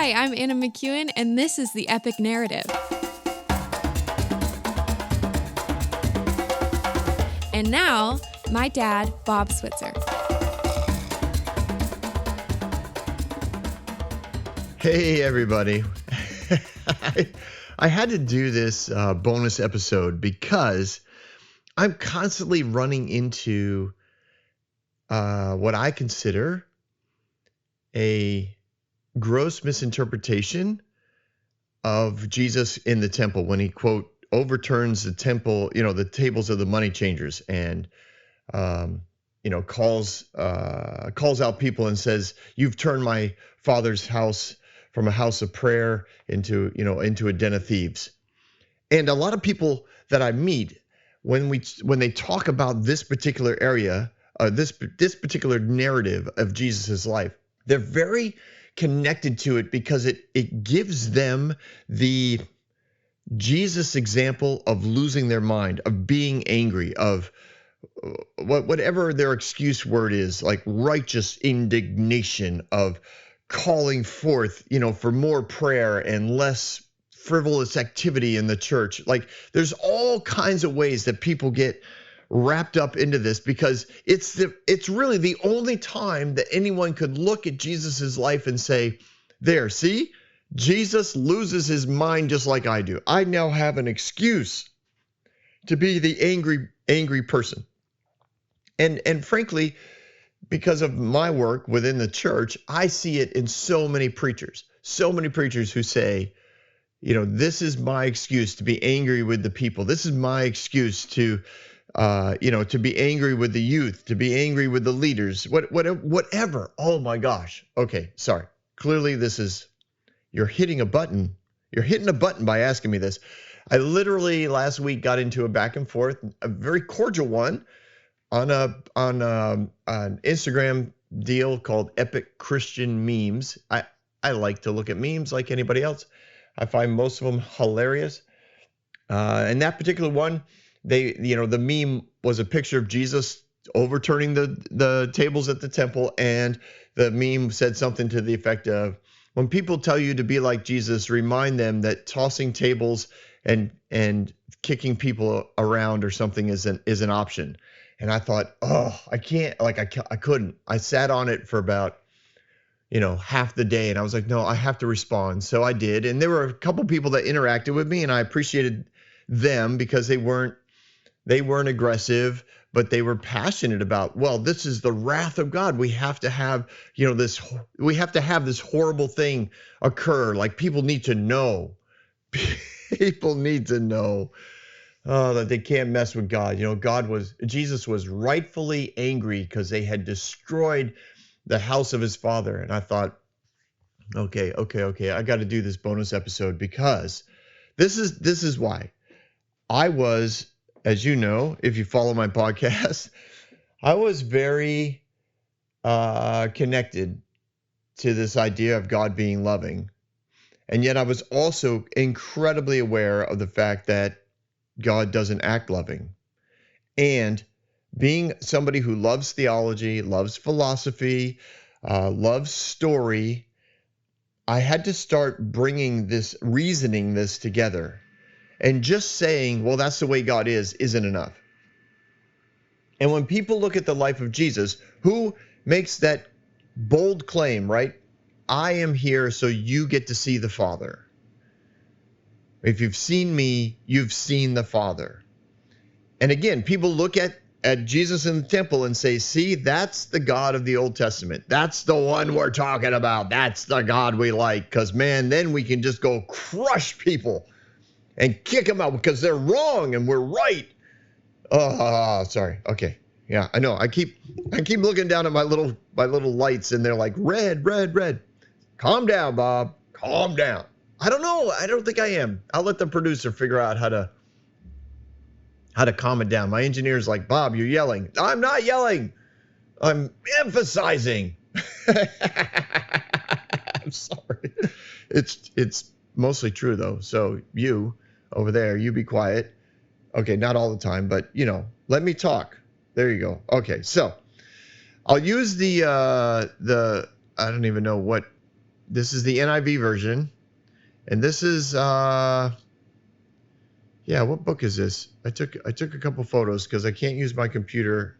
Hi, I'm Anna McEwen, and this is The Epic Narrative. And now, my dad, Bob Switzer. Hey, everybody. I had to do this bonus episode because I'm constantly running into what I consider a gross misinterpretation of Jesus in the temple when he, quote, overturns the temple, the tables of the money changers and, calls out people and says, "You've turned my father's house from a house of prayer into a den of thieves." And a lot of people that I meet, when they talk about this particular area, this particular narrative of Jesus's life, they're very connected to it because it gives them the Jesus example of losing their mind, of being angry, of whatever their excuse word is, like righteous indignation, of calling forth, for more prayer and less frivolous activity in the church. Like there's all kinds of ways that people get wrapped up into this because it's really the only time that anyone could look at Jesus's life and say, there, see, Jesus loses his mind just like I do. I now have an excuse to be the angry person. And frankly, because of my work within the church, I see it in so many preachers who say, this is my excuse to be angry with the people. This is my excuse to be angry with the youth, to be angry with the leaders, whatever. Oh my gosh. Okay, sorry. Clearly you're hitting a button. You're hitting a button by asking me this. I literally last week got into a back and forth, a very cordial one, on an Instagram deal called Epic Christian Memes. I like to look at memes like anybody else. I find most of them hilarious. And that particular one, the meme was a picture of Jesus overturning the tables at the temple, and the meme said something to the effect of, when people tell you to be like Jesus, remind them that tossing tables and kicking people around or something is an option. And I thought, oh, I can't, I couldn't. I sat on it for about half the day, and I was like, no, I have to respond. So I did, and there were a couple people that interacted with me, and I appreciated them because they weren't aggressive, but they were passionate about, well, this is the wrath of God. We have to have, this horrible thing occur. Like people need to know. People need to know that they can't mess with God. Jesus was rightfully angry because they had destroyed the house of his father. And I thought, okay, I got to do this bonus episode because this is why. I was, as you know, if you follow my podcast, I was very connected to this idea of God being loving. And yet I was also incredibly aware of the fact that God doesn't act loving. And being somebody who loves theology, loves philosophy, loves story, I had to start reasoning this together. And just saying, well, that's the way God is, isn't enough. And when people look at the life of Jesus, who makes that bold claim, right? I am here so you get to see the Father. If you've seen me, you've seen the Father. And again, people look at Jesus in the temple and say, see, that's the God of the Old Testament. That's the one we're talking about. That's the God we like. Because, man, then we can just go crush people and kick them out because they're wrong and we're right. Oh, sorry. Okay. Yeah, I know. I keep looking down at my little lights and they're like red, red, red. Calm down, Bob. Calm down. I don't know. I don't think I am. I'll let the producer figure out how to calm it down. My engineer's like, Bob, you're yelling. I'm not yelling. I'm emphasizing. I'm sorry. It's mostly true though. So you over there, you be quiet. Okay, not all the time, but let me talk. There you go. Okay, so I'll use the I don't even know what This is the NIV version. And this is, yeah, what book is this? I took a couple photos because I can't use my computer.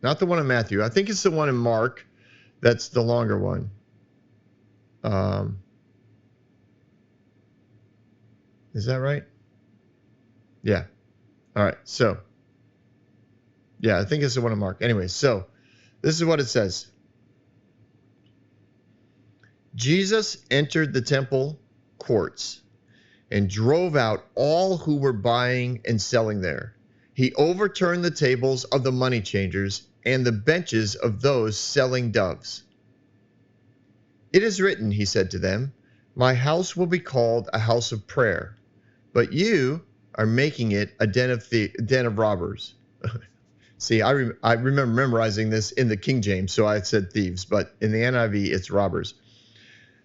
Not the one in Matthew. I think it's the one in Mark. That's the longer one. Is that right? Yeah. All right. So, yeah, I think it's the one in Mark. Anyway, so this is what it says. Jesus entered the temple courts and drove out all who were buying and selling there. He overturned the tables of the money changers and the benches of those selling doves. It is written, he said to them, my house will be called a house of prayer, but you are making it a den of robbers. See, I remember memorizing this in the King James, so I said thieves, but in the NIV, it's robbers.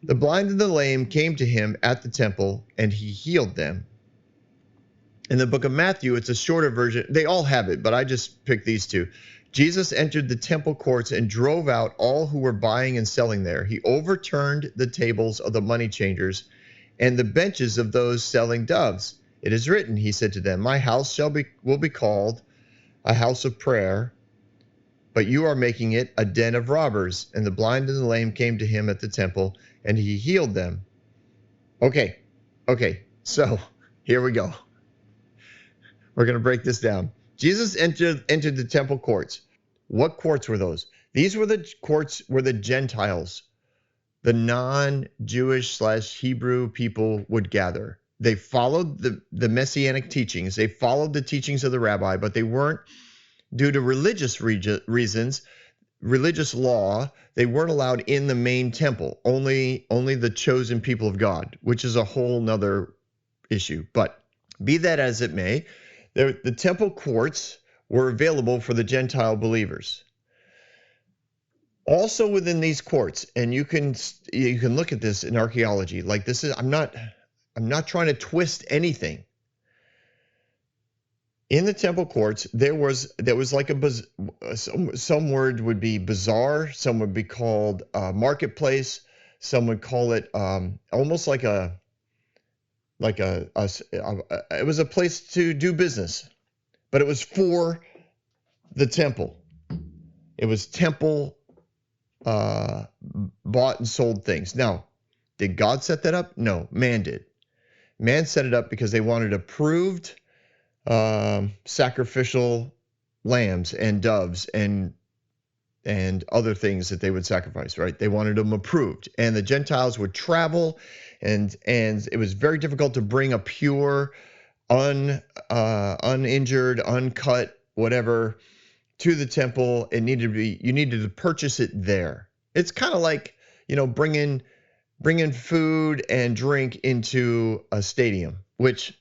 The blind and the lame came to him at the temple, and he healed them. In the book of Matthew, it's a shorter version. They all have it, but I just picked these two. Jesus entered the temple courts and drove out all who were buying and selling there. He overturned the tables of the money changers and the benches of those selling doves. It is written, he said to them, my house will be called a house of prayer, but you are making it a den of robbers. And the blind and the lame came to him at the temple, and he healed them. Okay, so here we go. We're going to break this down. Jesus entered the temple courts. What courts were those? These were the courts where the Gentiles, the non-Jewish / Hebrew people would gather. They followed the messianic teachings. They followed the teachings of the rabbi, but they weren't, due to religious reasons, religious law, they weren't allowed in the main temple. Only the chosen people of God, which is a whole nother issue. But be that as it may, the temple courts were available for the Gentile believers. Also within these courts, and you can look at this in archaeology. Like this is, I'm not trying to twist anything. In the temple courts, there was like some word would be bazaar, some would be called marketplace, some would call it almost like it was a place to do business, but it was for the temple. It was temple bought and sold things. Now, did God set that up? No, man did. Man set it up because they wanted approved sacrificial lambs and doves and other things that they would sacrifice, right? They wanted them approved. And the Gentiles would travel, and it was very difficult to bring a pure, uninjured, uncut, whatever, to the temple. You needed to purchase it there. It's kind of like, bringing food and drink into a stadium, which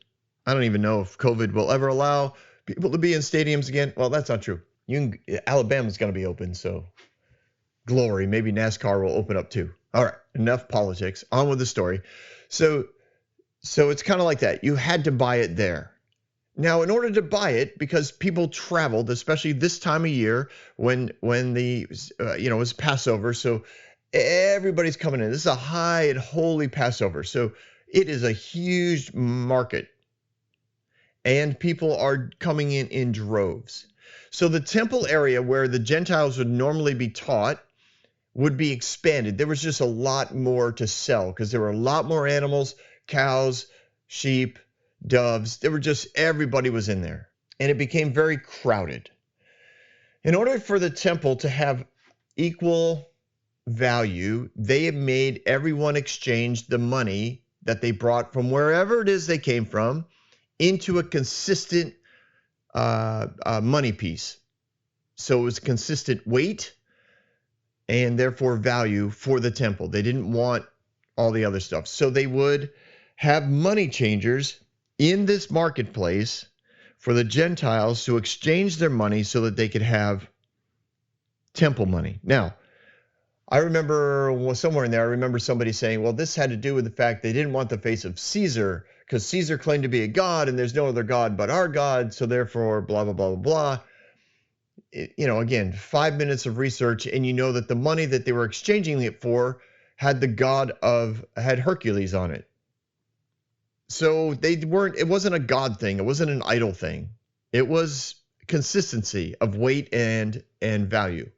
I don't even know if COVID will ever allow people to be in stadiums again. Well, that's not true. Alabama's going to be open, so glory. Maybe NASCAR will open up too. All right, enough politics. On with the story. So it's kind of like that. You had to buy it there. Now, in order to buy it, because people traveled, especially this time of year when it was Passover, so everybody's coming in. This is a high and holy Passover, so it is a huge market, and people are coming in droves. So the temple area where the Gentiles would normally be taught would be expanded. There was just a lot more to sell because there were a lot more animals, cows, sheep, doves. Everybody was in there, and it became very crowded. In order for the temple to have equal value, they had made everyone exchange the money that they brought from wherever it is they came from into a consistent money piece. So it was consistent weight and therefore value for the temple. They didn't want all the other stuff. So they would have money changers in this marketplace for the Gentiles to exchange their money so that they could have temple money. Now, I remember somewhere in there, I remember somebody saying, well, this had to do with the fact they didn't want the face of Caesar because Caesar claimed to be a god and there's no other god but our God, so therefore blah, blah, blah, blah, blah. again, 5 minutes of research, and you know that the money that they were exchanging it for had had Hercules on it. So it wasn't a God thing. It wasn't an idol thing. It was consistency of weight and value.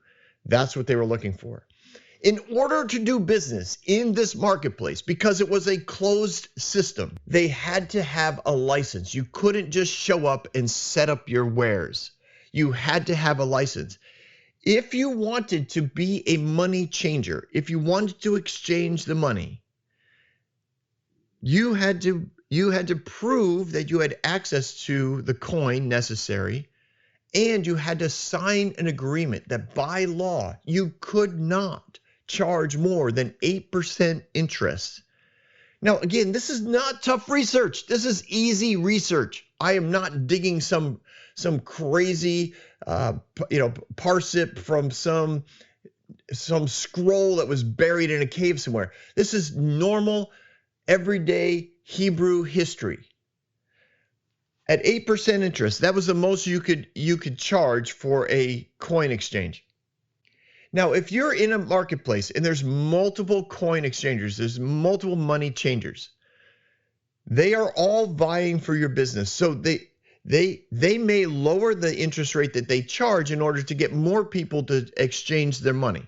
That's what they were looking for. In order to do business in this marketplace, because it was a closed system, they had to have a license. You couldn't just show up and set up your wares. You had to have a license. If you wanted to be a money changer, if you wanted to exchange the money, you had to prove that you had access to the coin necessary, and you had to sign an agreement that by law you could not charge more than 8% interest. Now, again, this is not tough research. This is easy research. I am not digging some crazy parsip from some scroll that was buried in a cave somewhere. This is normal, everyday Hebrew history. At 8% interest, that was the most you could charge for a coin exchange. Now, if you're in a marketplace and there's multiple coin exchangers, there's multiple money changers, they are all vying for your business. So they may lower the interest rate that they charge in order to get more people to exchange their money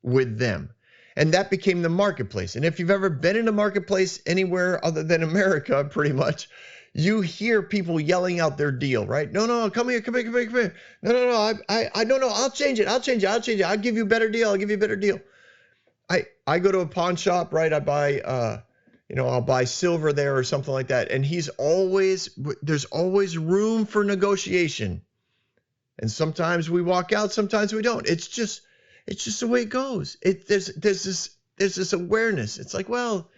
with them. And that became the marketplace. And if you've ever been in a marketplace anywhere other than America, pretty much, you hear people yelling out their deal, right? No, come here. No, I'll change it. I'll give you a better deal. I go to a pawn shop, right? I buy, I'll buy silver there or something like that. And there's always room for negotiation. And sometimes we walk out, sometimes we don't. It's just the way it goes. There's this awareness. It's like, well,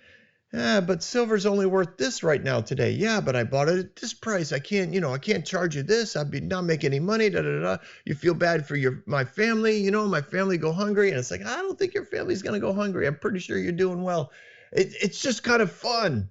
yeah, but silver's only worth this right now today. Yeah, but I bought it at this price. I can't charge you this. I'd be not make any money. You feel bad for my family. My family go hungry. And it's like, I don't think your family's gonna go hungry. I'm pretty sure you're doing well. It's just kind of fun.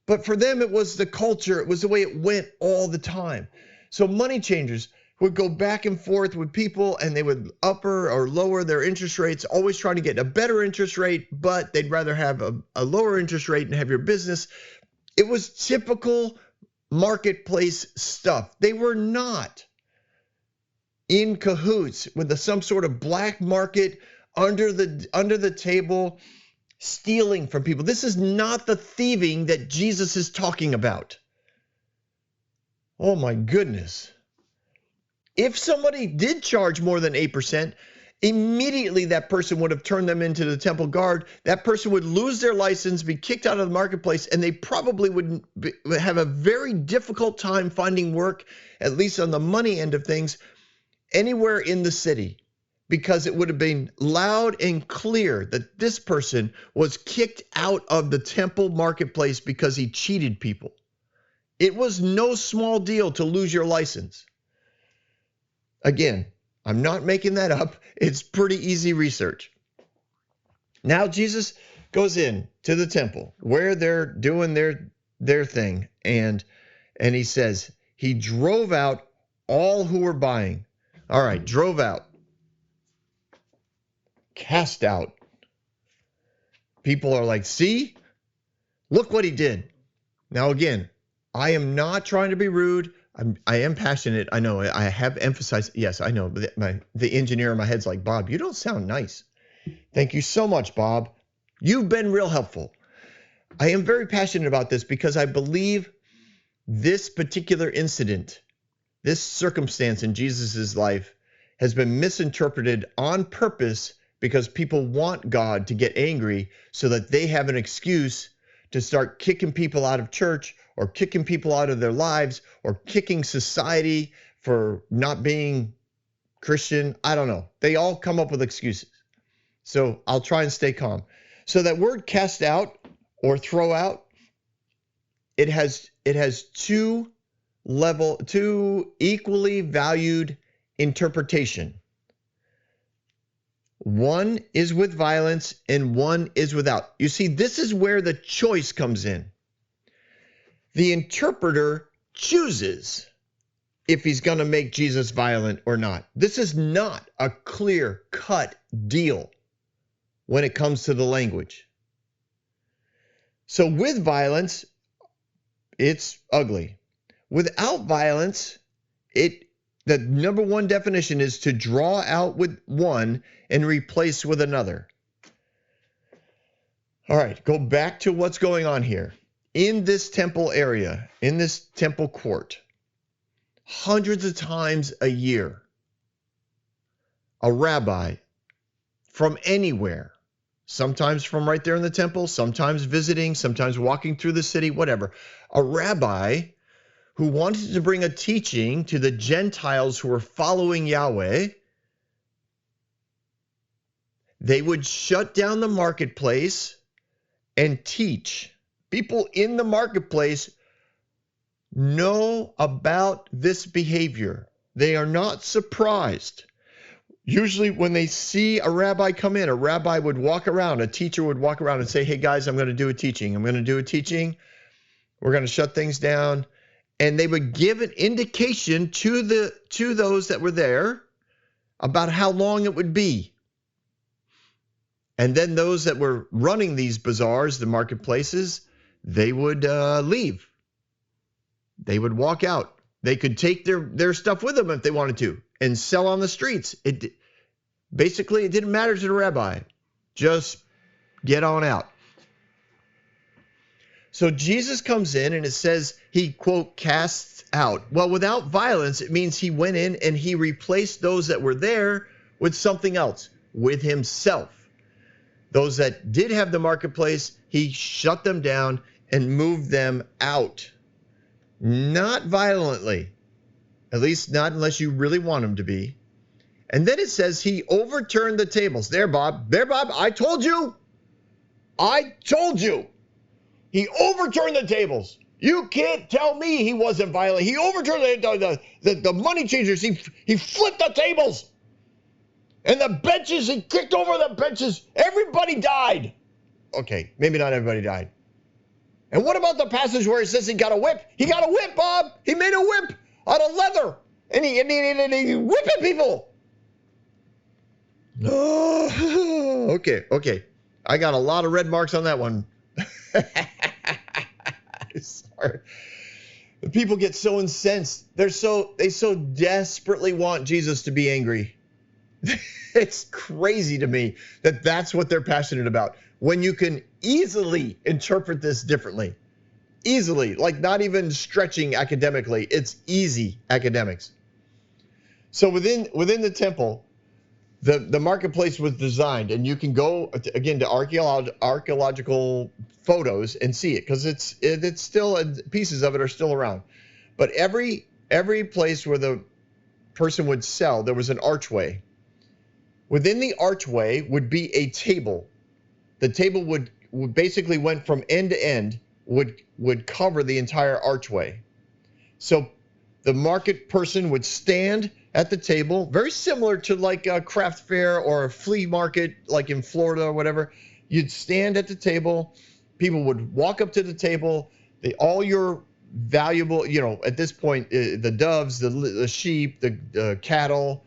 But for them, it was the culture. It was the way it went all the time. So money changers would go back and forth with people, and they would upper or lower their interest rates, always trying to get a better interest rate, but they'd rather have a lower interest rate and have your business. It was typical marketplace stuff. They were not in cahoots with some sort of black market under the table stealing from people. This is not the thieving that Jesus is talking about. Oh my goodness. If somebody did charge more than 8%, immediately that person would have turned them into the temple guard. That person would lose their license, be kicked out of the marketplace, and they probably would have a very difficult time finding work, at least on the money end of things, anywhere in the city, because it would have been loud and clear that this person was kicked out of the temple marketplace because he cheated people. It was no small deal to lose your license. Again, I'm not making that up. It's pretty easy research. Now Jesus goes in to the temple where they're doing their thing, and he says he drove out all who were buying. All right, drove out, cast out. People are like, see, look what he did. Now again, I am not trying to be rude. I am passionate. I know. I have emphasized. Yes, I know. The engineer in my head's like, Bob, you don't sound nice. Thank you so much, Bob. You've been real helpful. I am very passionate about this because I believe this particular incident, this circumstance in Jesus's life, has been misinterpreted on purpose because people want God to get angry so that they have an excuse to start kicking people out of church, or kicking people out of their lives, or kicking society for not being Christian. I don't know. They all come up with excuses. So I'll try and stay calm. So that word cast out or throw out, it has two equally valued interpretation. One is with violence and one is without. You see, this is where the choice comes in. The interpreter chooses if he's going to make Jesus violent or not. This is not a clear-cut deal when it comes to the language. So with violence, it's ugly. Without violence, the number one definition is to draw out with one and replace with another. All right, go back to what's going on here. In this temple area, in this temple court, hundreds of times a year, a rabbi from anywhere, sometimes from right there in the temple, sometimes visiting, sometimes walking through the city, whatever, a rabbi who wanted to bring a teaching to the Gentiles who were following Yahweh, they would shut down the marketplace and teach. People in the marketplace know about this behavior. They are not surprised. Usually when they see a rabbi come in, a rabbi would walk around, a teacher would walk around and say, hey guys, I'm going to do a teaching. I'm going to do a teaching. We're going to shut things down. And they would give an indication to those that were there about how long it would be. And then those that were running these bazaars, the marketplaces, they would leave. They would walk out. They could take their stuff with them if they wanted to and sell on the streets. Basically, it didn't matter to the rabbi. Just get on out. So Jesus comes in and it says he, quote, casts out. Well, without violence, it means he went in and he replaced those that were there with something else, with himself. Those that did have the marketplace, he shut them down and moved them out. Not violently, at least not unless you really want him to be. And then it says he overturned the tables. There, Bob, I told you. He overturned the tables. You can't tell me he wasn't violent. He overturned the money changers. He flipped the tables. And the benches, he kicked over the benches. Everybody died. Okay, maybe not everybody died. And what about the passage where it says he got a whip? He got a whip, Bob. He made a whip out of leather. And he whipping people. Oh, okay. I got a lot of red marks on that one. Sorry. The people get so incensed. They so desperately want Jesus to be angry. It's crazy to me that that's what they're passionate about. When you can easily interpret this differently. Easily, like not even stretching academically. It's easy academics. So within the temple, the marketplace was designed, and you can go again to archaeological photos and see it, because it's still, pieces of it are still around. But every place where the person would sell, there was an archway. Within the archway would be a table. The table would basically went from end to end, would cover the entire archway. So the market person would stand at the table, very similar to like a craft fair or a flea market, like in Florida or whatever. You'd stand at the table. People would walk up to the table. All your valuable, at this point, the doves, the sheep, the cattle,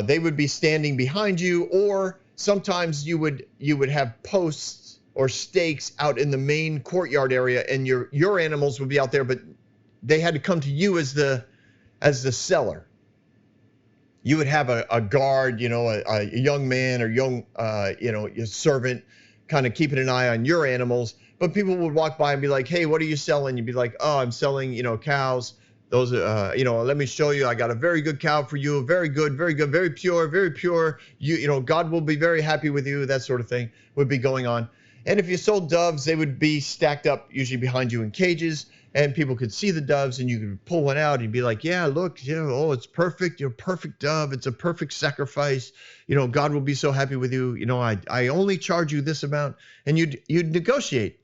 they would be standing behind you, or sometimes you would have posts or stakes out in the main courtyard area, and your animals would be out there, but they had to come to you as the seller. You would have a guard, a young man or young, your servant, kind of keeping an eye on your animals. But people would walk by and be like, "Hey, what are you selling?" You'd be like, "Oh, I'm selling, cows. Those, let me show you. I got a very good cow for you. Very good, very pure, very pure. God will be very happy with you." That sort of thing would be going on. And if you sold doves, they would be stacked up usually behind you in cages, and people could see the doves, and you could pull one out and be like, "Yeah, look, it's perfect. Perfect dove. It's a perfect sacrifice. God will be so happy with you. I only charge you this amount," and you'd negotiate.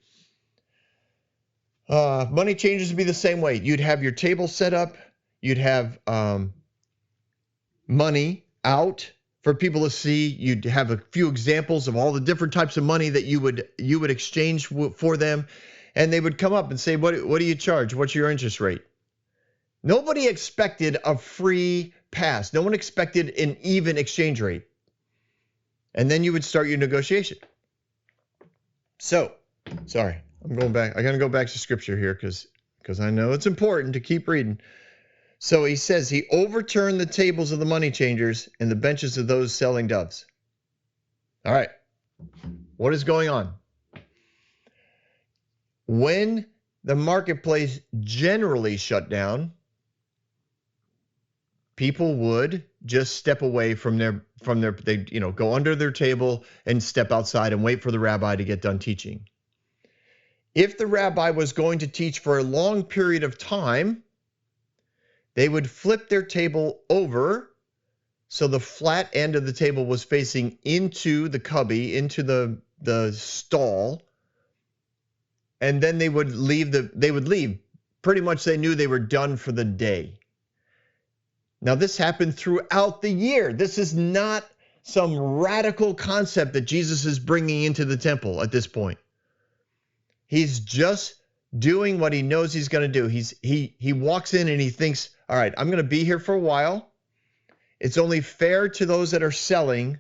Money changers would be the same way. You'd have your table set up. You'd have money out for people to see. You'd have a few examples of all the different types of money that you would exchange for them, and they would come up and say, "What do you charge? What's your interest rate?" Nobody expected a free pass. No one expected an even exchange rate. And then you would start your negotiation. So, sorry, I'm going back. I got to go back to scripture here because I know it's important to keep reading. So he says he overturned the tables of the money changers and the benches of those selling doves. All right. What is going on? When the marketplace generally shut down, people would just step away from their they go under their table and step outside and wait for the rabbi to get done teaching. If the rabbi was going to teach for a long period of time, they would flip their table over so the flat end of the table was facing into the cubby, into the stall, and then they would leave. Pretty much they knew they were done for the day. Now this happened throughout the year. This is not some radical concept that Jesus is bringing into the temple at this point. He's just doing what he knows he's going to do. He walks in and he thinks, all right, I'm going to be here for a while. It's only fair to those that are selling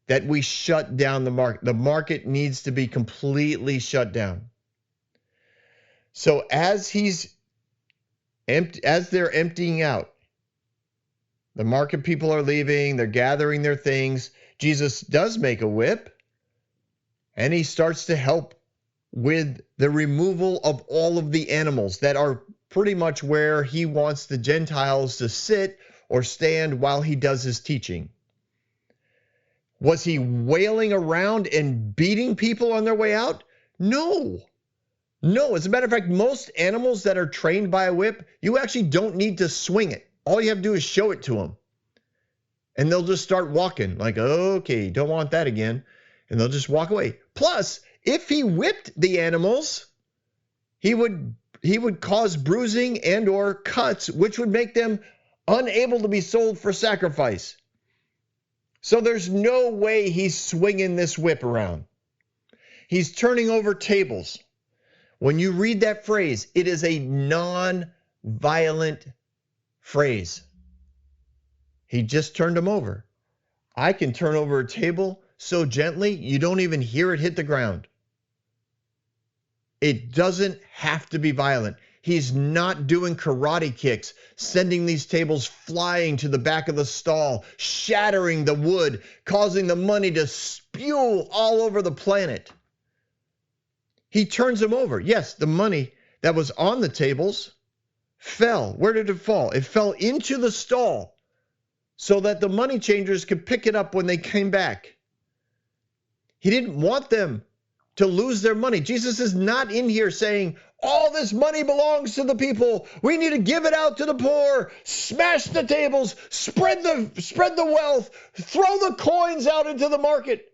that we shut down the market. The market needs to be completely shut down. So as they're emptying out, the market people are leaving, they're gathering their things. Jesus does make a whip, and he starts to help with the removal of all of the animals that are pretty much where he wants the Gentiles to sit or stand while he does his teaching. Was he wailing around and beating people on their way out? No. As a matter of fact, most animals that are trained by a whip, you actually don't need to swing it. All you have to do is show it to them. And they'll just start walking like, okay, don't want that again. And they'll just walk away. Plus, if he whipped the animals, he would cause bruising and or cuts, which would make them unable to be sold for sacrifice. So there's no way he's swinging this whip around. He's turning over tables. When you read that phrase, it is a non-violent phrase. He just turned them over. I can turn over a table so gently you don't even hear it hit the ground. It doesn't have to be violent. He's not doing karate kicks, sending these tables flying to the back of the stall, shattering the wood, causing the money to spew all over the planet. He turns them over. Yes, the money that was on the tables fell. Where did it fall? It fell into the stall so that the money changers could pick it up when they came back. He didn't want them to lose their money. Jesus is not in here saying, all this money belongs to the people. We need to give it out to the poor. Smash the tables, spread the wealth, throw the coins out into the market.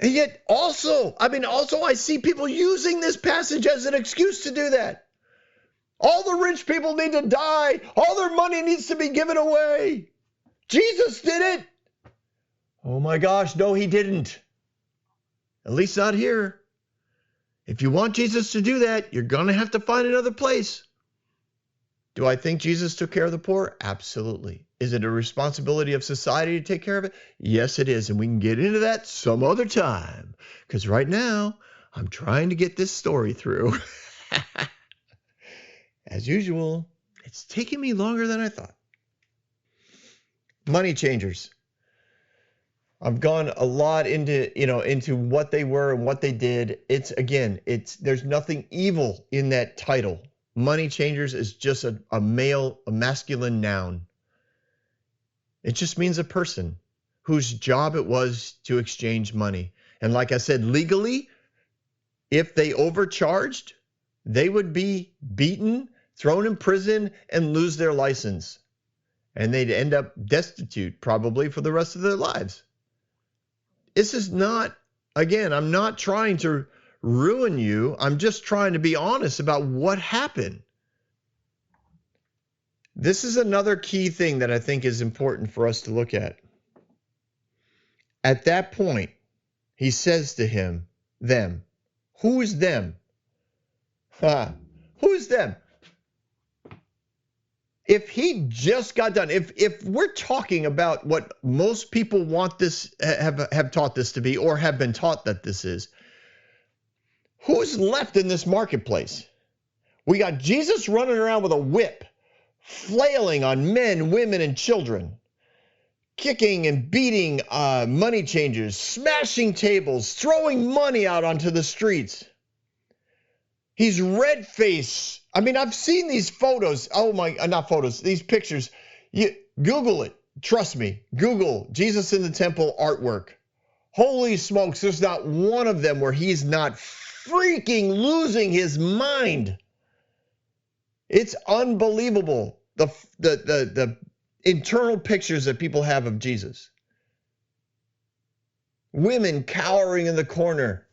And yet also I see people using this passage as an excuse to do that. All the rich people need to die. All their money needs to be given away. Jesus did it. Oh my gosh, no, he didn't. At least not here. If you want Jesus to do that, you're going to have to find another place. Do I think Jesus took care of the poor? Absolutely. Is it a responsibility of society to take care of it? Yes, it is. And we can get into that some other time. Because right now, I'm trying to get this story through. As usual, it's taking me longer than I thought. Money changers. I've gone a lot into what they were and what they did. There's nothing evil in that title. Money changers is just a masculine noun. It just means a person whose job it was to exchange money. And like I said, legally, if they overcharged, they would be beaten, thrown in prison, and lose their license. And they'd end up destitute probably for the rest of their lives. This is not, again, I'm not trying to ruin you. I'm just trying to be honest about what happened. This is another key thing that I think is important for us to look at. At that point, he says to them. Who is them? Who is them? If he just got done, if we're talking about what most people want this, have taught this to be, or have been taught that this is, who's left in this marketplace? We got Jesus running around with a whip, flailing on men, women, and children, kicking and beating money changers, smashing tables, throwing money out onto the streets. He's red-faced. I mean, I've seen these photos. Oh my, not photos, these pictures. You Google it. Trust me. Google Jesus in the temple artwork. Holy smokes, there's not one of them where he's not freaking losing his mind. It's unbelievable. The internal pictures that people have of Jesus. Women cowering in the corner.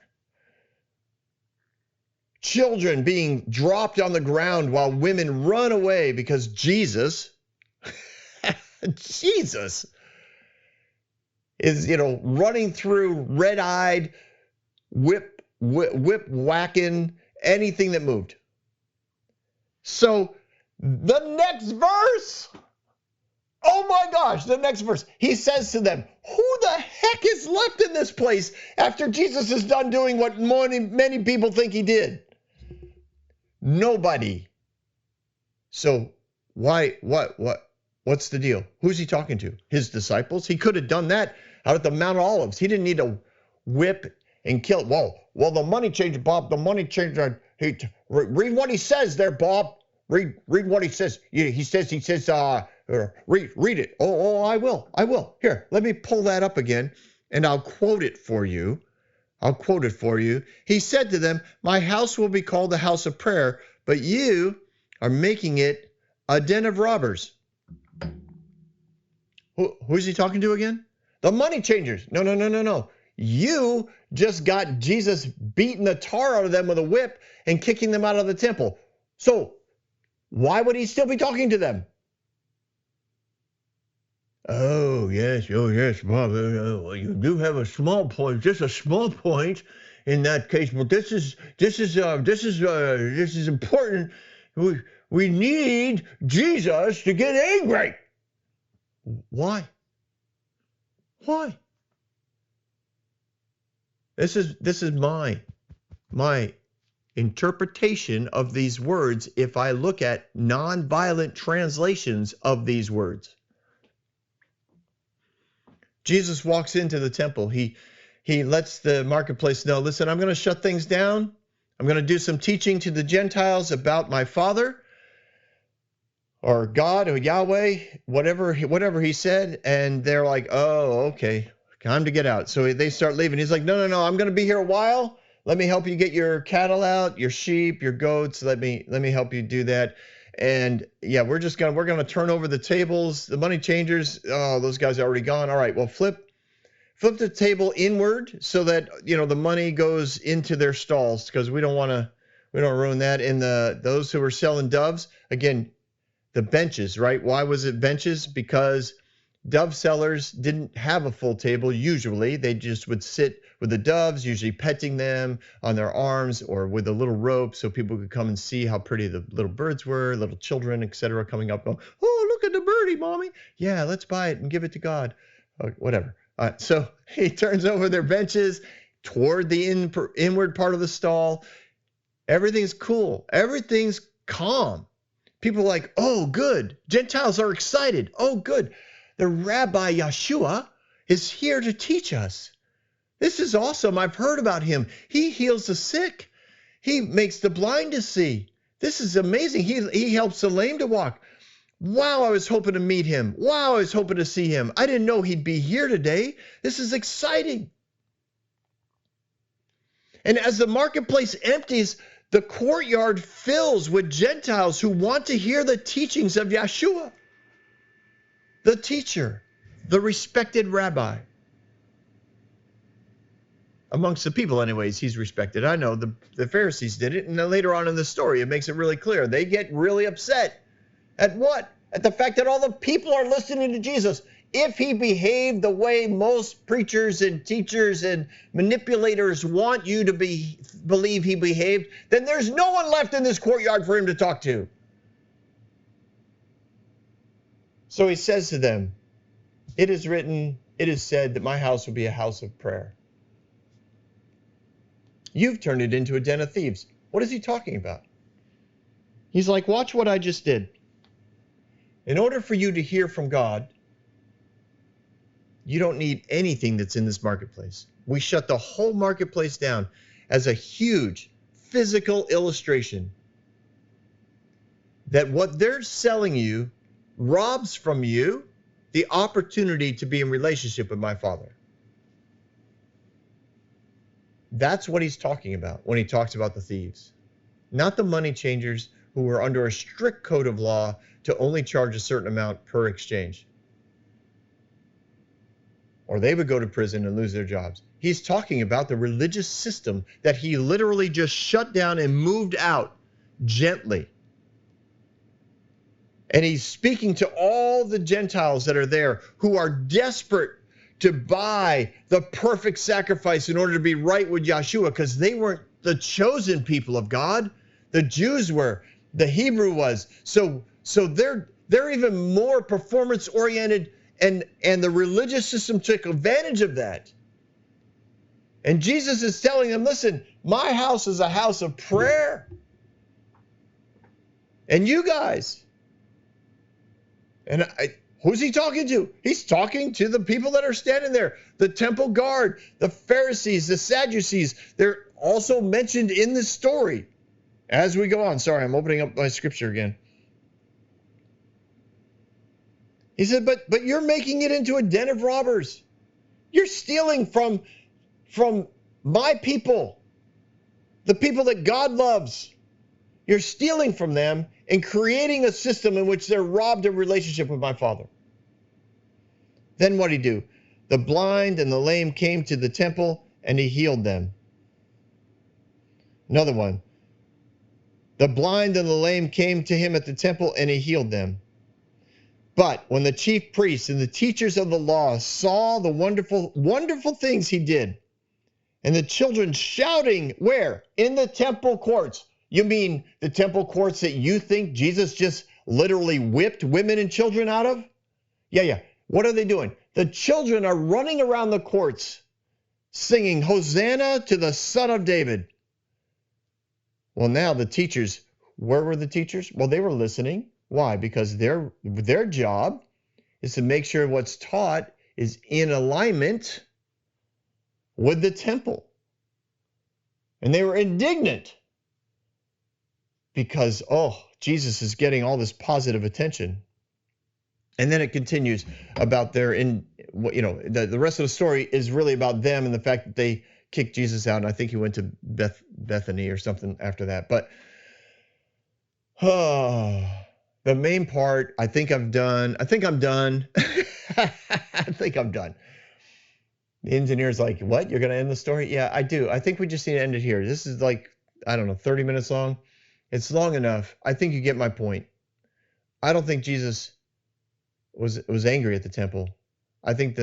Children being dropped on the ground while women run away because Jesus is, running through red-eyed, whip whacking anything that moved. So the next verse, oh my gosh, the next verse, he says to them, who the heck is left in this place after Jesus is done doing what many people think he did? Nobody. So what's the deal? Who's he talking to? His disciples? He could have done that out at the Mount of Olives. He didn't need to whip and kill. Well, the money changer, Bob, the money changer, read what he says there, Bob. Read what he says. He says, read it. Oh, I will. Here, let me pull that up again, and I'll quote it for you. He said to them, my house will be called the house of prayer, but you are making it a den of robbers. Who's he talking to again? The money changers. No. You just got Jesus beating the tar out of them with a whip and kicking them out of the temple. So why would he still be talking to them? Oh yes, Bob. You do have a small point, just a small point in that case. But this is important. We need Jesus to get angry. Why? This is my interpretation of these words if I look at nonviolent translations of these words. Jesus walks into the temple. He lets the marketplace know, listen, I'm going to shut things down. I'm going to do some teaching to the Gentiles about my Father or God or Yahweh, whatever he said. And they're like, oh, okay, time to get out. So they start leaving. He's like, no, I'm going to be here a while. Let me help you get your cattle out, your sheep, your goats. Let me help you do that. And yeah, we're gonna turn over the tables, the money changers. Oh, those guys are already gone. All right, well, flip the table inward so that the money goes into their stalls, because we don't ruin that. And those who are selling doves, again, the benches, right? Why was it benches? Because dove sellers didn't have a full table usually. They just would sit with the doves, usually petting them on their arms or with a little rope so people could come and see how pretty the little birds were, little children, etc., coming up going, oh, look at the birdie, mommy. Yeah, let's buy it and give it to God. Whatever. So he turns over their benches toward the inward part of the stall. Everything's cool. Everything's calm. People are like, oh, good. Gentiles are excited. Oh, good. The Rabbi Yeshua is here to teach us. This is awesome. I've heard about him. He heals the sick. He makes the blind to see. This is amazing. He helps the lame to walk. Wow, I was hoping to meet him. Wow, I was hoping to see him. I didn't know he'd be here today. This is exciting. And as the marketplace empties, the courtyard fills with Gentiles who want to hear the teachings of Yeshua, the teacher, the respected rabbi. Amongst the people, anyways, he's respected. I know the Pharisees did it, and then later on in the story, it makes it really clear. They get really upset at what? At the fact that all the people are listening to Jesus. If he behaved the way most preachers and teachers and manipulators want you to believe he behaved, then there's no one left in this courtyard for him to talk to. So he says to them, it is written, it is said that my house will be a house of prayer. You've turned it into a den of thieves. What is he talking about? He's like, watch what I just did. In order for you to hear from God, you don't need anything that's in this marketplace. We shut the whole marketplace down as a huge physical illustration that what they're selling you robs from you the opportunity to be in relationship with my Father. That's what he's talking about when he talks about the thieves, not the money changers who were under a strict code of law to only charge a certain amount per exchange, or they would go to prison and lose their jobs. He's talking about the religious system that he literally just shut down and moved out gently. And he's speaking to all the Gentiles that are there who are desperate to buy the perfect sacrifice in order to be right with Yahshua, because they weren't the chosen people of God. The Jews were, the Hebrew was. So they're even more performance oriented, and the religious system took advantage of that. And Jesus is telling them, listen, my house is a house of prayer. And you guys, who's he talking to? He's talking to the people that are standing there, the temple guard, the Pharisees, the Sadducees. They're also mentioned in this story as we go on. Sorry, I'm opening up my scripture again. He said, but you're making it into a den of robbers. You're stealing from my people, the people that God loves. You're stealing from them and creating a system in which they're robbed of relationship with my Father. Then what did he do? The blind and the lame came to the temple and he healed them. Another one. The blind and the lame came to him at the temple and he healed them. But when the chief priests and the teachers of the law saw the wonderful things he did, and the children shouting, where? In the temple courts. You mean the temple courts that you think Jesus just literally whipped women and children out of? Yeah. What are they doing? The children are running around the courts singing, Hosanna to the Son of David. Well, now the teachers, where were the teachers? Well, they were listening. Why? Because their job is to make sure what's taught is in alignment with the temple. And they were indignant because, Jesus is getting all this positive attention. And then it continues about the rest of the story is really about them and the fact that they kicked Jesus out. And I think he went to Bethany or something after that. But the main part, I think I'm done. I think I'm done. The engineer's like, what? You're going to end the story? Yeah, I do. I think we just need to end it here. This is like, 30 minutes long. It's long enough. I think you get my point. I don't think Jesus was angry at the temple. I think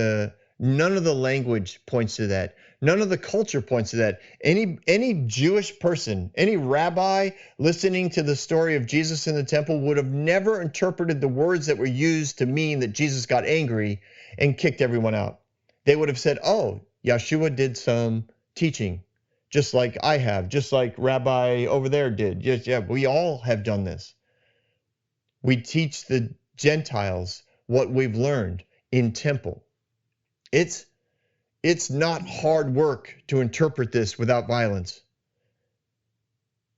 none of the language points to that. None of the culture points to that. Any Jewish person, any rabbi listening to the story of Jesus in the temple would have never interpreted the words that were used to mean that Jesus got angry and kicked everyone out. They would have said, Yahshua did some teaching, just like I have, just like Rabbi over there did. Yeah, we all have done this. We teach the Gentiles what we've learned in temple. It's not hard work to interpret this without violence,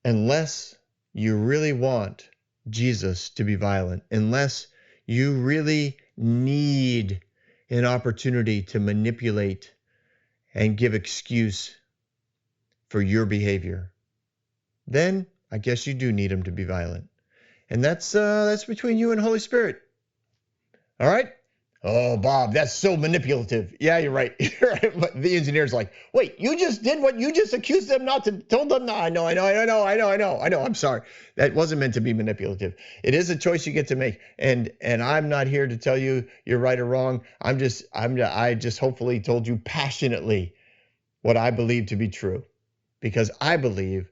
unless you really want Jesus to be violent, unless you really need an opportunity to manipulate and give excuse for your behavior. Then I guess you do need him to be violent. And that's between you and Holy Spirit. All right? Oh, Bob, that's so manipulative. Yeah, you're right. You're right. But the engineer's like, wait, you just did what you just accused them not to, told them. No, I know. I'm sorry. That wasn't meant to be manipulative. It is a choice you get to make. And I'm not here to tell you you're right or wrong. I just hopefully told you passionately what I believe to be true, because I believe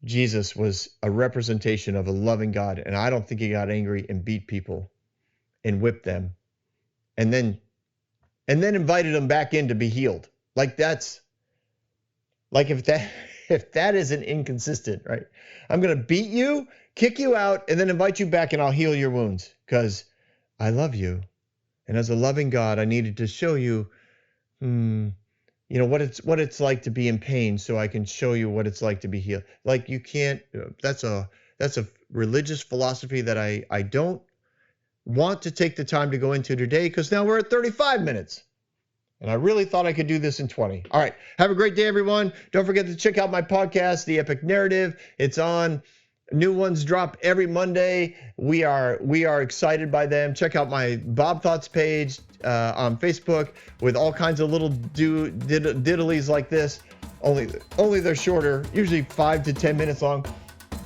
Jesus was a representation of a loving God. And I don't think he got angry and beat people. and whipped them, and then invited them back in to be healed. Like that's like if that isn't inconsistent, right? I'm gonna beat you, kick you out, and then invite you back and I'll heal your wounds because I love you. And as a loving God, I needed to show you, what it's like to be in pain, so I can show you what it's like to be healed. Like you can't. That's a religious philosophy that I don't want to take the time to go into today because now we're at 35 minutes. And I really thought I could do this in 20. All right. Have a great day, everyone. Don't forget to check out my podcast, The Epic Narrative. It's on. New ones drop every Monday. We are excited by them. Check out my Bob Thoughts page on Facebook with all kinds of little diddlies like this. Only they're shorter, usually 5 to 10 minutes long.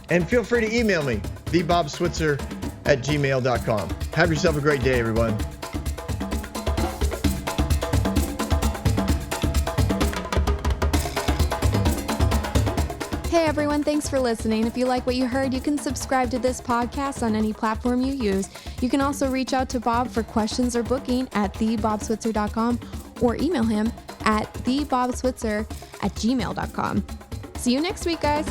And feel free to email me, thebobswitzer@gmail.com. Have yourself a great day, everyone. Hey everyone, thanks for listening. If you like what you heard, you can subscribe to this podcast on any platform you use. You can also reach out to Bob for questions or booking at thebobswitzer.com or email him at thebobswitzer@gmail.com. See you next week, guys.